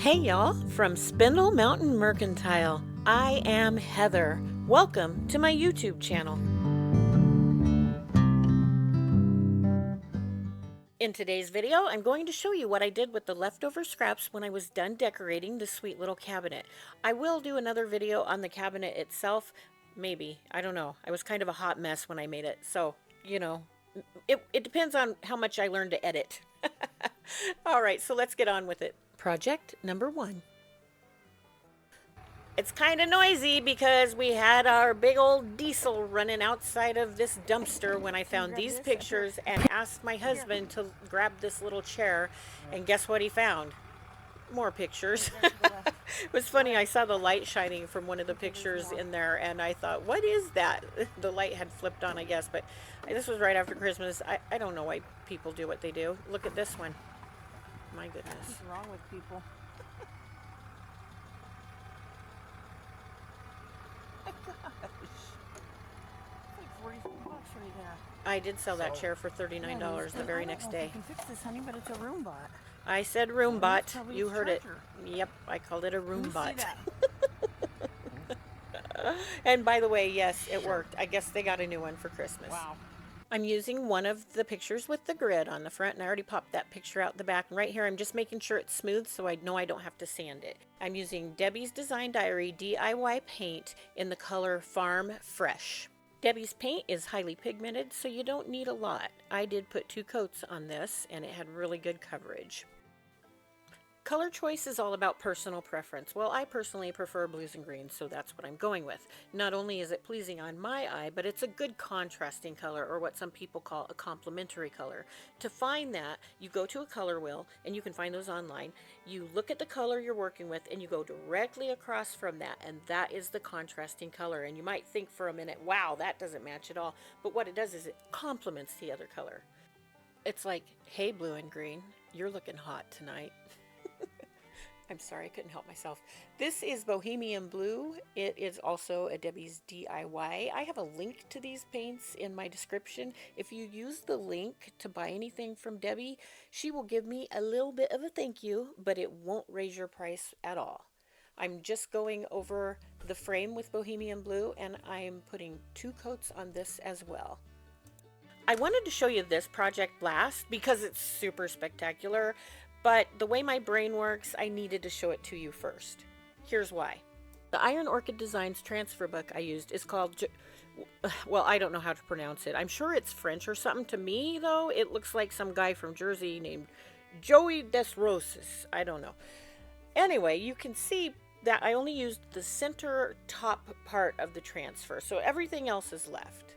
Hey y'all, from Spindle Mountain Mercantile. I am Heather. Welcome to my YouTube channel. In today's video, I'm going to show you what I did with the leftover scraps when I was done decorating this sweet little cabinet. I will do another video on the cabinet itself, maybe, I don't know. I was kind of a hot mess when I made it, so, you know, it depends on how much I learn to edit. All right, so let's get on with it. Project number 1. It's kind of noisy because we had our big old diesel running outside of this dumpster when I found these pictures and asked my husband to grab this little chair, and guess what he found? More pictures. It was funny, I saw the light shining from one of the pictures in there and I thought, what is that? The light had flipped on, I guess, but this was right after Christmas. I don't know why people do what they do. Look at this one. My goodness. What's wrong with people? My gosh. It's like $40 right there. I did sell that chair for $39 the very next day. You can fix this, honey, but it's a room bot. I said room bot. You heard it. Yep, I called it a room bot. And by the way, yes, it worked. I guess they got a new one for Christmas. Wow. I'm using one of the pictures with the grid on the front, and I already popped that picture out the back. And right here, I'm just making sure it's smooth so I know I don't have to sand it. I'm using Debbie's Design Diary DIY paint in the color Farm Fresh. Debbie's paint is highly pigmented, so you don't need a lot. I did put 2 coats on this, and it had really good coverage. Color choice is all about personal preference. Well, I personally prefer blues and greens, so that's what I'm going with. Not only is it pleasing on my eye, but it's a good contrasting color, or what some people call a complementary color. To find that, you go to a color wheel, and you can find those online. You look at the color you're working with, and you go directly across from that, and that is the contrasting color. And you might think for a minute, wow, that doesn't match at all. But what it does is it complements the other color. It's like, hey, blue and green, you're looking hot tonight. I'm sorry, I couldn't help myself. This is Bohemian Blue. It is also a Debbie's DIY. I have a link to these paints in my description. If you use the link to buy anything from Debbie, she will give me a little bit of a thank you, but it won't raise your price at all. I'm just going over the frame with Bohemian Blue, and I am putting 2 coats on this as well. I wanted to show you this Project Blast because it's super spectacular. But the way my brain works, I needed to show it to you first. Here's why. The Iron Orchid Designs transfer book I used is called, well, I don't know how to pronounce it. I'm sure it's French or something. To me, though, it looks like some guy from Jersey named Joey Desroses. I don't know. Anyway, you can see that I only used the center top part of the transfer, so everything else is left.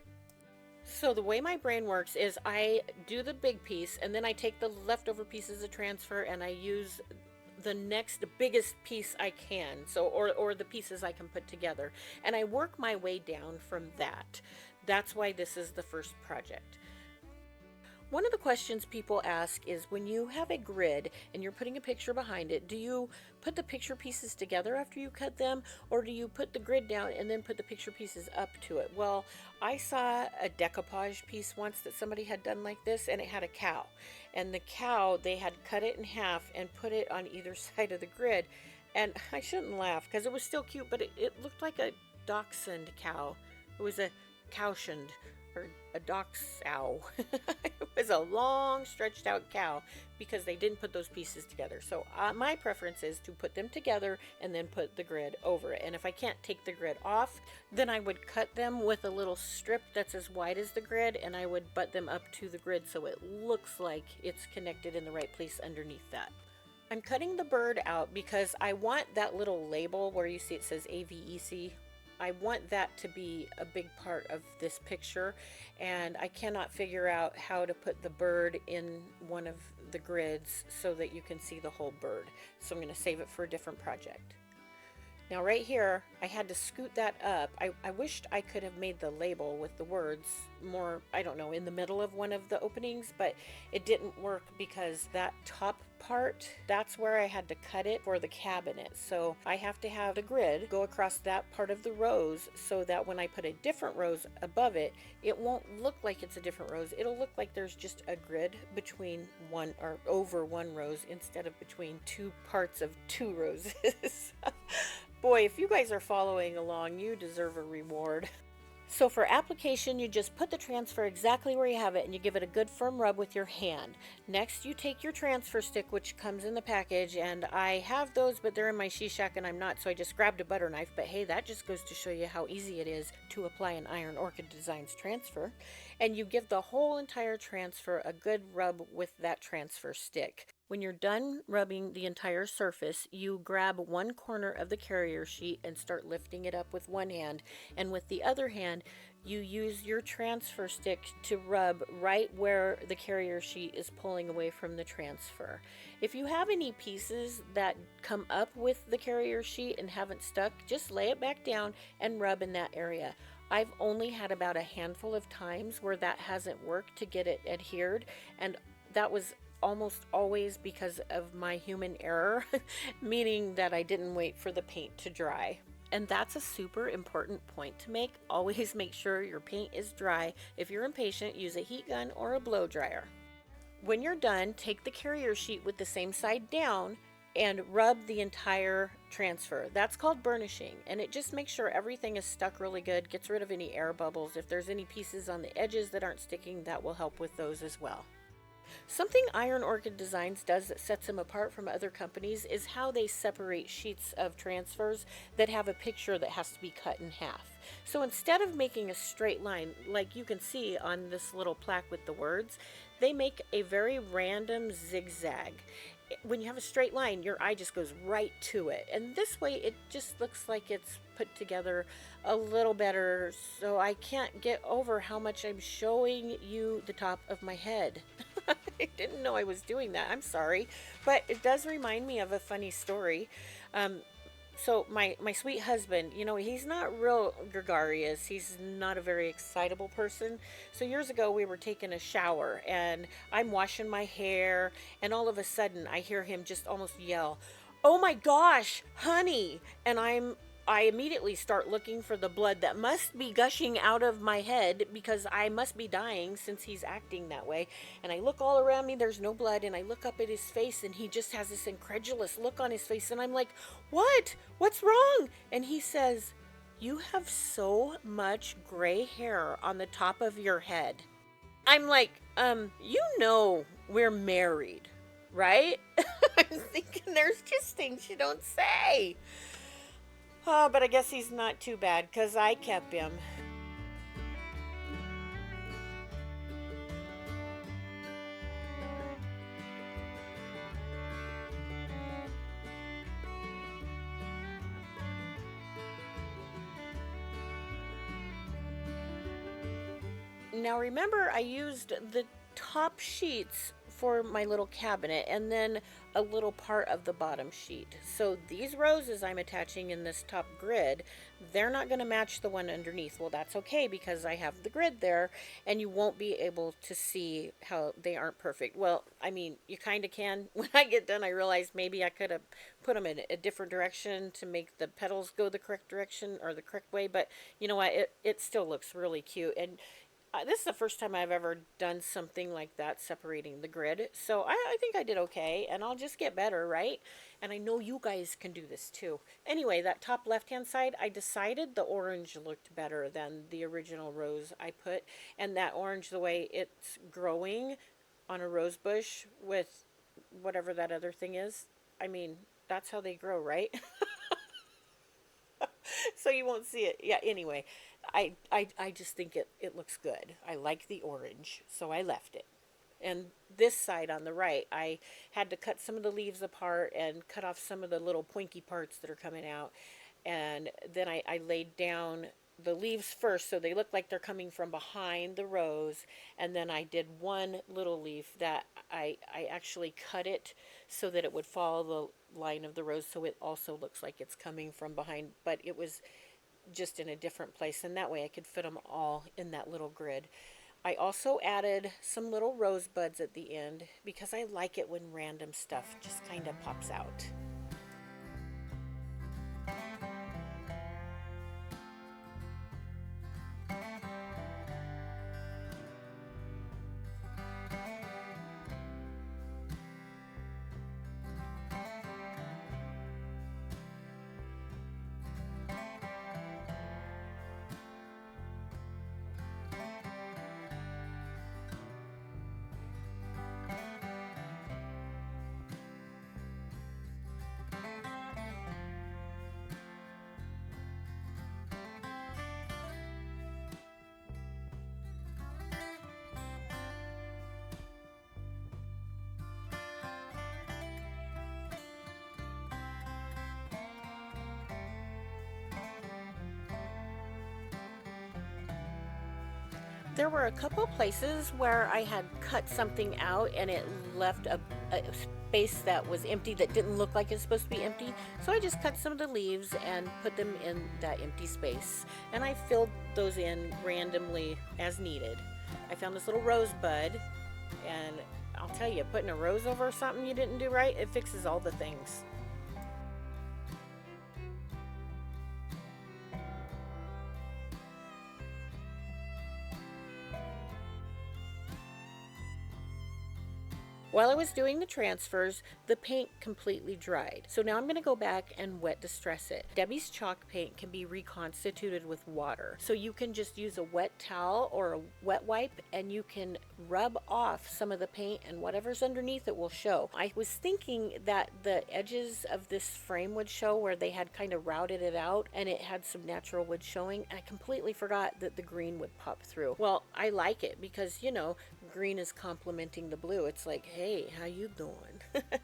So the way my brain works is I do the big piece, and then I take the leftover pieces of transfer and I use the next biggest piece I can, so or the pieces I can put together, and I work my way down from that. That's why this is the first project. One of the questions people ask is, when you have a grid and you're putting a picture behind it, do you put the picture pieces together after you cut them, or do you put the grid down and then put the picture pieces up to it? Well, I saw a decoupage piece once that somebody had done like this, and it had a cow. And the cow, they had cut it in half and put it on either side of the grid. And I shouldn't laugh because it was still cute, but it looked like a dachshund cow. It was a cowshund. Or a dachshund. It was a long stretched out cow because they didn't put those pieces together. So my preference is to put them together and then put the grid over it. And if I can't take the grid off, then I would cut them with a little strip that's as wide as the grid, and I would butt them up to the grid so it looks like it's connected in the right place underneath that. I'm cutting the bird out because I want that little label where you see it says AVEC. I want that to be a big part of this picture, and I cannot figure out how to put the bird in one of the grids so that you can see the whole bird. So I'm going to save it for a different project. Now right here, I had to scoot that up. I wished I could have made the label with the words more, I don't know, in the middle of one of the openings, but it didn't work because that top part, that's where I had to cut it for the cabinet. So I have to have the grid go across that part of the rose so that when I put a different rose above it, it won't look like it's a different rose. It'll look like there's just a grid between one or over one rose instead of between two parts of two roses. Boy, if you guys are following along, you deserve a reward. So for application, you just put the transfer exactly where you have it and you give it a good firm rub with your hand. Next, you take your transfer stick, which comes in the package, and I have those, but they're in my she-shack and I'm not, so I just grabbed a butter knife. But hey, that just goes to show you how easy it is to apply an Iron Orchid Designs transfer. And you give the whole entire transfer a good rub with that transfer stick. When you're done rubbing the entire surface, you grab one corner of the carrier sheet and start lifting it up with one hand, and with the other hand you use your transfer stick to rub right where the carrier sheet is pulling away from the transfer. If you have any pieces that come up with the carrier sheet and haven't stuck, just lay it back down and rub in that area. I've only had about a handful of times where that hasn't worked to get it adhered, and that was almost always because of my human error, meaning that I didn't wait for the paint to dry. And that's a super important point to make. Always make sure your paint is dry. If you're impatient, use a heat gun or a blow dryer. When you're done, take the carrier sheet with the same side down and rub the entire transfer. That's called burnishing, and it just makes sure everything is stuck really good, gets rid of any air bubbles. If there's any pieces on the edges that aren't sticking, that will help with those as well. Something Iron Orchid Designs does that sets them apart from other companies is how they separate sheets of transfers that have a picture that has to be cut in half. So instead of making a straight line like you can see on this little plaque with the words, they make a very random zigzag. When you have a straight line, your eye just goes right to it, and this way it just looks like it's put together a little better. So I can't get over how much I'm showing you the top of my head. I didn't know I was doing that. I'm sorry, but it does remind me of a funny story. So my sweet husband, you know, he's not real gregarious. He's not a very excitable person. So years ago we were taking a shower and I'm washing my hair, and all of a sudden I hear him just almost yell, "Oh my gosh, honey!" And I immediately start looking for the blood that must be gushing out of my head because I must be dying since he's acting that way. And I look all around me, there's no blood, and I look up at his face and he just has this incredulous look on his face, and I'm like, "What? What's wrong?" And he says, "You have so much gray hair on the top of your head." I'm like, you know we're married, right? I'm thinking there's just things you don't say. Oh, but I guess he's not too bad because I kept him. Now remember, I used the top sheets for my little cabinet and then a little part of the bottom sheet. So these roses I'm attaching in this top grid, they're not going to match the one underneath. Well, that's okay because I have the grid there and you won't be able to see how they aren't perfect. Well, I mean, you kind of can. When I get done, I realized maybe I could have put them in a different direction to make the petals go the correct direction or the correct way, but you know what, it still looks really cute. And this is the first time I've ever done something like that, separating the grid. So I think I did okay, and I'll just get better, right? And I know you guys can do this too. Anyway, that top left-hand side, I decided the orange looked better than the original rose I put. And that orange, the way it's growing on a rose bush with whatever that other thing is, I mean, that's how they grow, right? So you won't see it. Yeah, anyway, I just think it looks good. I like the orange, so I left it. And this side on the right, I had to cut some of the leaves apart and cut off some of the little pointy parts that are coming out. And then I laid down the leaves first so they look like they're coming from behind the rose, and then I did one little leaf that I actually cut it so that it would follow the line of the rose, so it also looks like it's coming from behind, but it was just in a different place, and that way I could fit them all in that little grid. I also added some little rosebuds at the end because I like it when random stuff just kind of pops out. There were a couple places where I had cut something out and it left a space that was empty that didn't look like it's supposed to be empty. So I just cut some of the leaves and put them in that empty space. And I filled those in randomly as needed. I found this little rosebud, and I'll tell you, putting a rose over something you didn't do right, it fixes all the things. While I was doing the transfers, the paint completely dried. So now I'm going to go back and wet distress it. Debbie's chalk paint can be reconstituted with water. So you can just use a wet towel or a wet wipe and you can rub off some of the paint and whatever's underneath it will show. I was thinking that the edges of this frame would show where they had kind of routed it out and it had some natural wood showing, and I completely forgot that the green would pop through. Well, I like it because, you know, green is complementing the blue. It's like, hey, how you doing?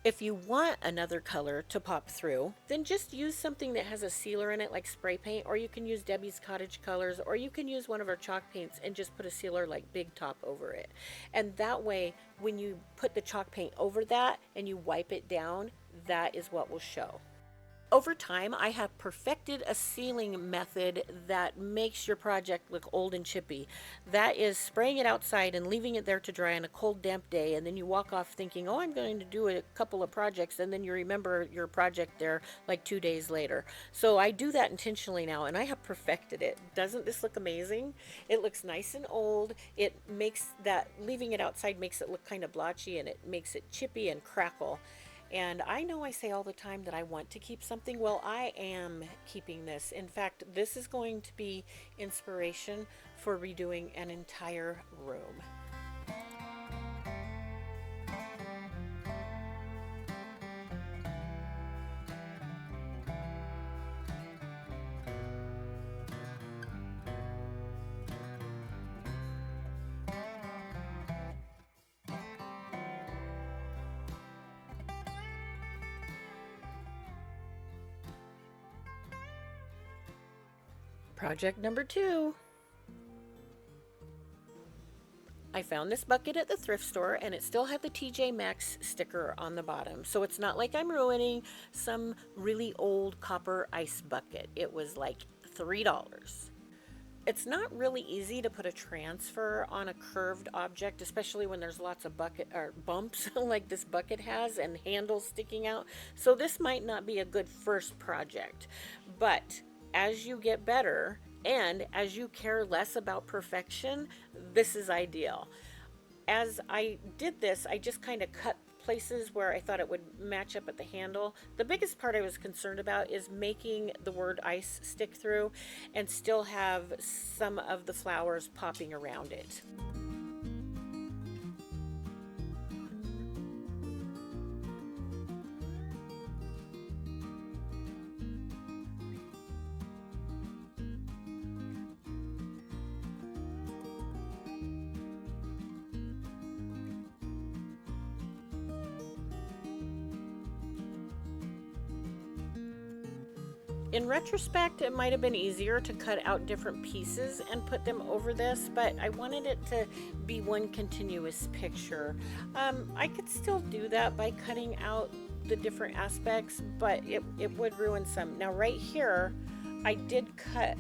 If you want another color to pop through, then just use something that has a sealer in it like spray paint, or you can use Debbie's Cottage Colors, or you can use one of our chalk paints and just put a sealer like Big Top over it. And that way, when you put the chalk paint over that and you wipe it down, that is what will show. Over time, I have perfected a sealing method that makes your project look old and chippy. That is spraying it outside and leaving it there to dry on a cold, damp day, and then you walk off thinking, oh, I'm going to do a couple of projects, and then you remember your project there like 2 days later. So I do that intentionally now, and I have perfected it. Doesn't this look amazing? It looks nice and old. It makes that, leaving it outside makes it look kind of blotchy, and it makes it chippy and crackle. And I know I say all the time that I want to keep something. Well, I am keeping this. In fact, this is going to be inspiration for redoing an entire room. Project number 2. I found this bucket at the thrift store and it still had the TJ Maxx sticker on the bottom. So it's not like I'm ruining some really old copper ice bucket. It was like $3. It's not really easy to put a transfer on a curved object, especially when there's lots of bucket or bumps like this bucket has and handles sticking out. So this might not be a good first project, but as you get better and as you care less about perfection, this is ideal. As I did this, I just kind of cut places where I thought it would match up at the handle. The biggest part I was concerned about is making the word ice stick through and still have some of the flowers popping around it. In retrospect, it might have been easier to cut out different pieces and put them over this, but I wanted it to be one continuous picture. I could still do that by cutting out the different aspects, but it would ruin some. Now right here, I did cut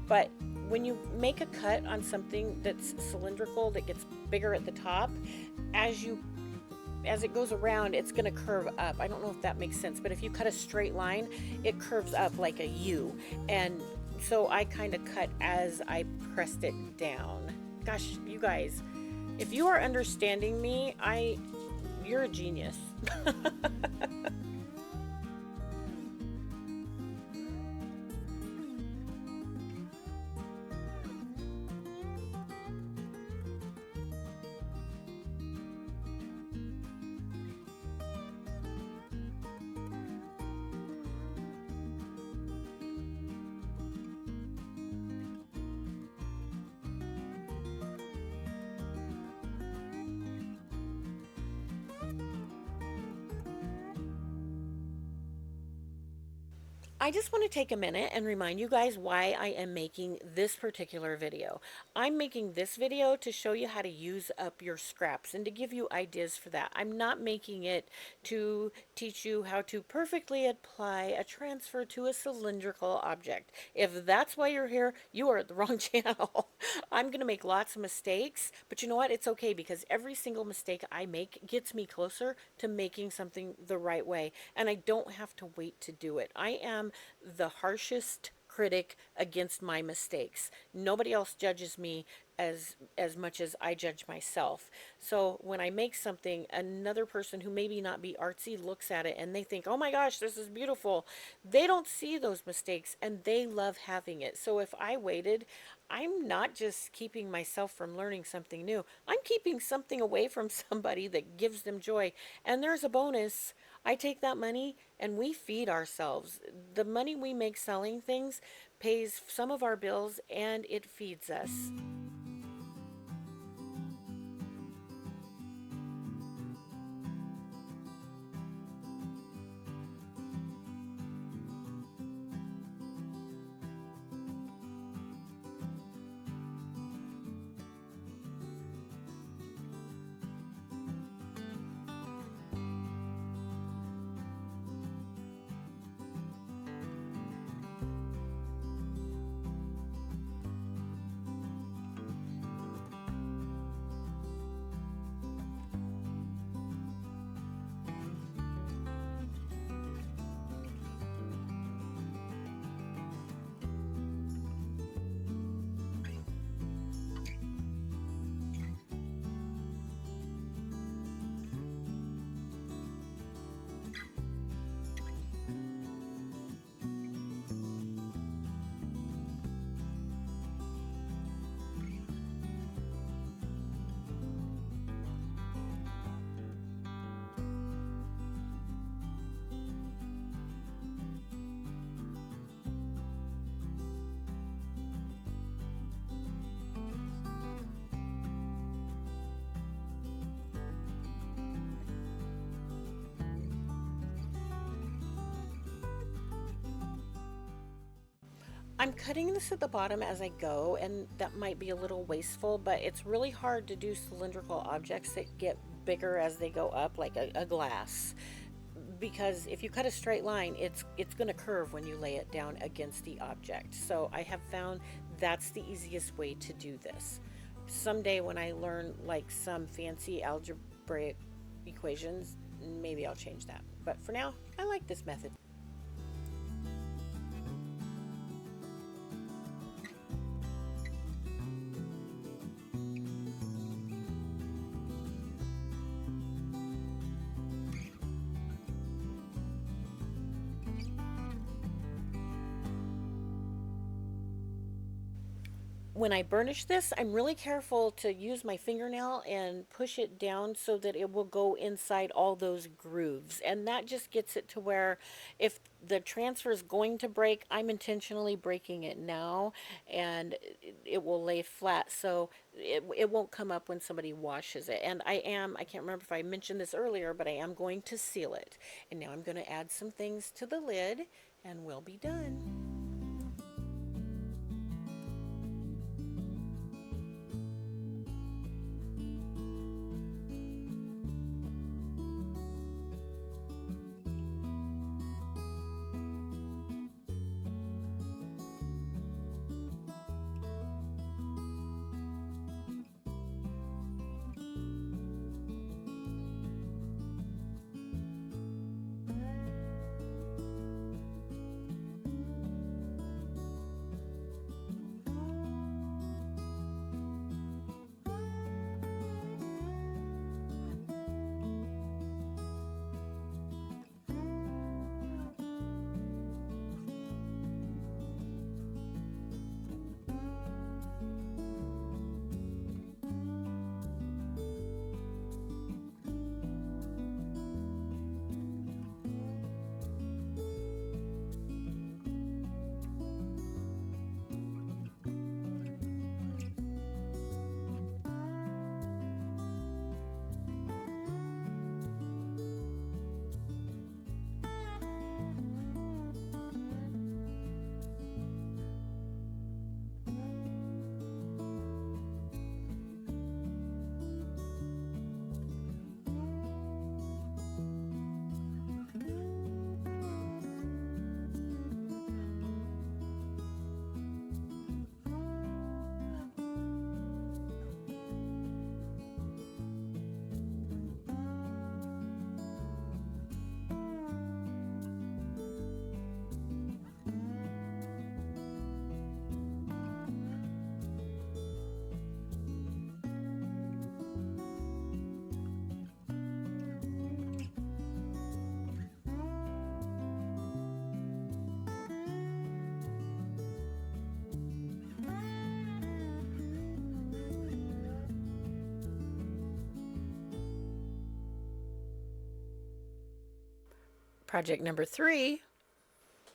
But when you make a cut on something that's cylindrical that gets bigger at the top, as it goes around, it's going to curve up. I don't know if that makes sense, but if you cut a straight line, it curves up like a U. And so I kind of cut as I pressed it down. Gosh, you guys, if you are understanding me, you're a genius. I just want to take a minute and remind you guys why I am making this particular video. I'm making this video to show you how to use up your scraps and to give you ideas for that. I'm not making it to teach you how to perfectly apply a transfer to a cylindrical object. If that's why you're here, you are at the wrong channel. I'm going to make lots of mistakes, but you know what? It's okay, because every single mistake I make gets me closer to making something the right way, and I don't have to wait to do it. I am the harshest critic against my mistakes. Nobody else judges me as much as I judge myself. So when I make something, another person who maybe not be artsy looks at it and they think, "Oh my gosh, this is beautiful." They don't see those mistakes and they love having it. So if I waited, I'm not just keeping myself from learning something new. I'm keeping something away from somebody that gives them joy. And there's a bonus. I take that money and we feed ourselves. The money we make selling things pays some of our bills and it feeds us. I'm cutting this at the bottom as I go, and that might be a little wasteful, but it's really hard to do cylindrical objects that get bigger as they go up, like a glass. Because if you cut a straight line, it's going to curve when you lay it down against the object. So I have found that's the easiest way to do this. Someday when I learn like some fancy algebraic equations, maybe I'll change that. But for now, I like this method. When I burnish this, I'm really careful to use my fingernail and push it down so that it will go inside all those grooves. And that just gets it to where if the transfer is going to break, I'm intentionally breaking it now, and it will lay flat so it won't come up when somebody washes it. And I can't remember if I mentioned this earlier, but I am going to seal it. And now I'm going to add some things to the lid and we'll be done. Project number 3.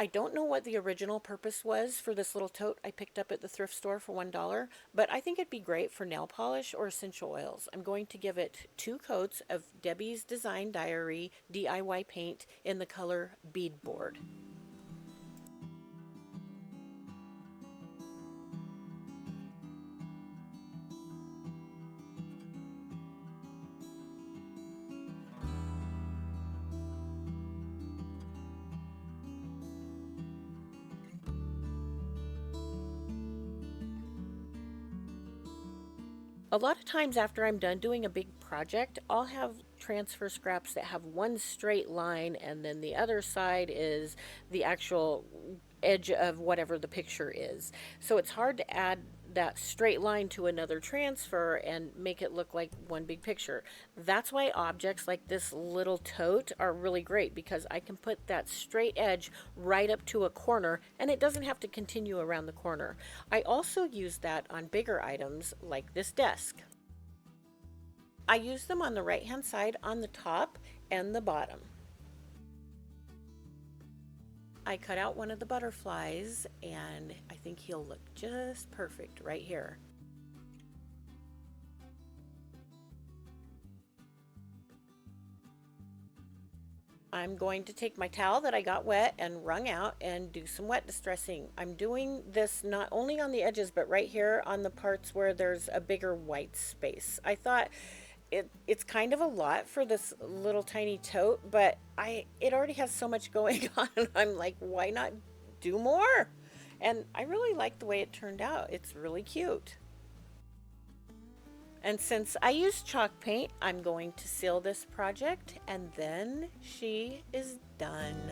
I don't know what the original purpose was for this little tote I picked up at the thrift store for $1, but I think it'd be great for nail polish or essential oils. I'm going to give it 2 coats of Debbie's Design Diary DIY paint in the color Beadboard. A lot of times after I'm done doing a big project, I'll have transfer scraps that have one straight line and then the other side is the actual edge of whatever the picture is. So it's hard to add that straight line to another transfer and make it look like one big picture. That's why objects like this little tote are really great, because I can put that straight edge right up to a corner and it doesn't have to continue around the corner. I also use that on bigger items like this desk. I use them on the right hand side on the top and the bottom. I cut out one of the butterflies and I think he'll look just perfect right here. I'm going to take my towel that I got wet and wrung out and do some wet distressing. I'm doing this not only on the edges but right here on the parts where there's a bigger white space. I thought it's kind of a lot for this little tiny tote, but it already has so much going on. I'm like, why not do more? And I really like the way it turned out. It's really cute. And since I use chalk paint, I'm going to seal this project and then she is done.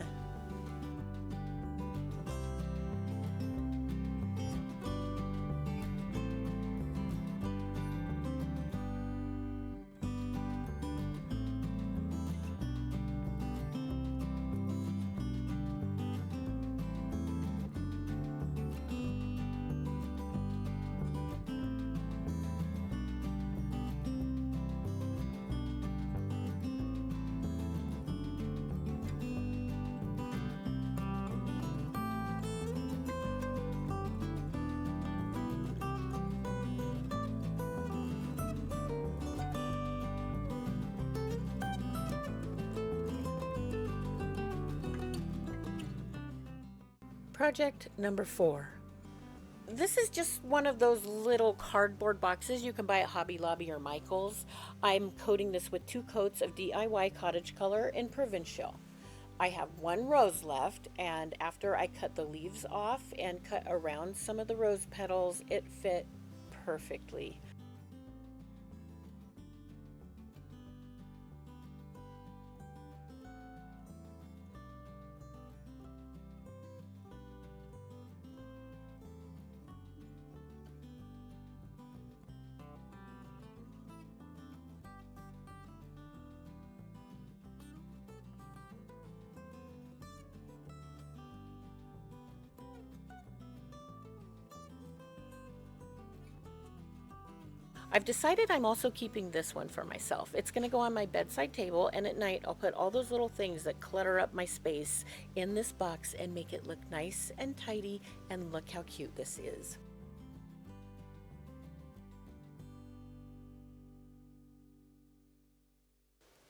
Project number 4. This is just one of those little cardboard boxes you can buy at Hobby Lobby or Michael's. I'm coating this with 2 coats of DIY cottage color in Provincial. I have 1 rose left, and after I cut the leaves off and cut around some of the rose petals, it fit perfectly. I've decided I'm also keeping this one for myself. It's going to go on my bedside table, and at night I'll put all those little things that clutter up my space in this box and make it look nice and tidy, and look how cute this is.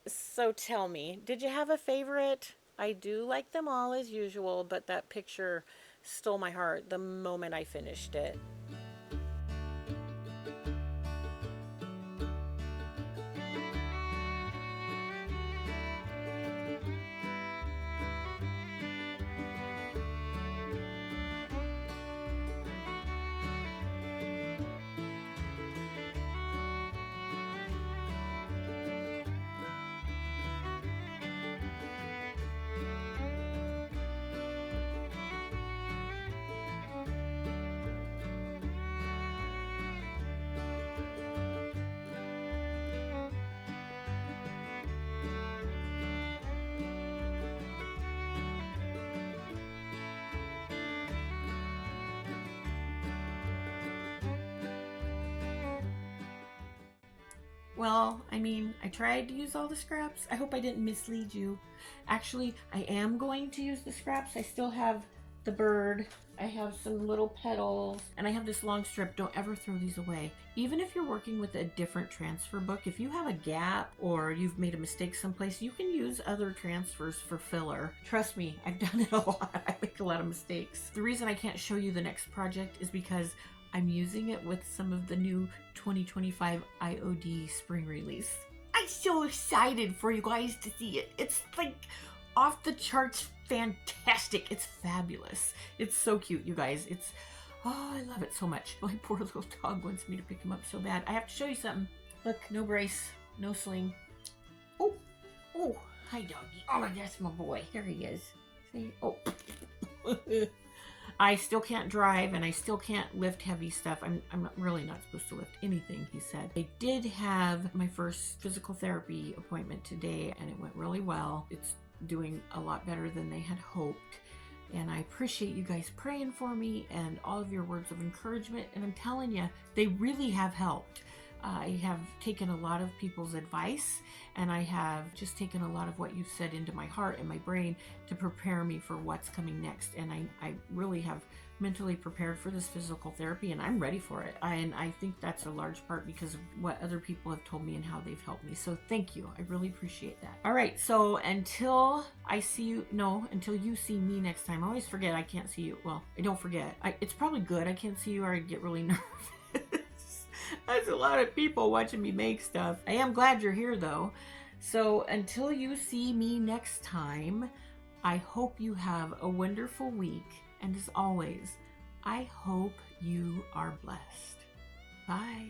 So tell me, did you have a favorite? I do like them all as usual, but that picture stole my heart the moment I finished it. Well, I mean, I tried to use all the scraps. I hope I didn't mislead you. Actually, I am going to use the scraps. I still have the bird. I have some little petals, and I have this long strip. Don't ever throw these away. Even if you're working with a different transfer book, if you have a gap or you've made a mistake someplace, you can use other transfers for filler. Trust me, I've done it a lot. I make a lot of mistakes. The reason I can't show you the next project is because I'm using it with some of the new 2025 IOD spring release. I'm so excited for you guys to see it. It's like off the charts fantastic. It's fabulous. It's so cute, you guys. It's, oh, I love it so much. My poor little dog wants me to pick him up so bad. I have to show you something. Look, no brace, no sling. Oh, oh, hi doggy. Oh, that's my boy. There he is. See? Oh. I still can't drive and I still can't lift heavy stuff. I'm really not supposed to lift anything, he said. I did have my first physical therapy appointment today and it went really well. It's doing a lot better than they had hoped. And I appreciate you guys praying for me and all of your words of encouragement. And I'm telling you, they really have helped. I have taken a lot of people's advice and I have just taken a lot of what you've said into my heart and my brain to prepare me for what's coming next. And I really have mentally prepared for this physical therapy and I'm ready for it. And I think that's a large part because of what other people have told me and how they've helped me. So thank you. I really appreciate that. All right. So until I see you, no, until you see me next time, I always forget I can't see you. Well, I don't forget. It's probably good I can't see you or I'd get really nervous. That's a lot of people watching me make stuff. I am glad you're here though. So until you see me next time, I hope you have a wonderful week. And as always, I hope you are blessed. Bye.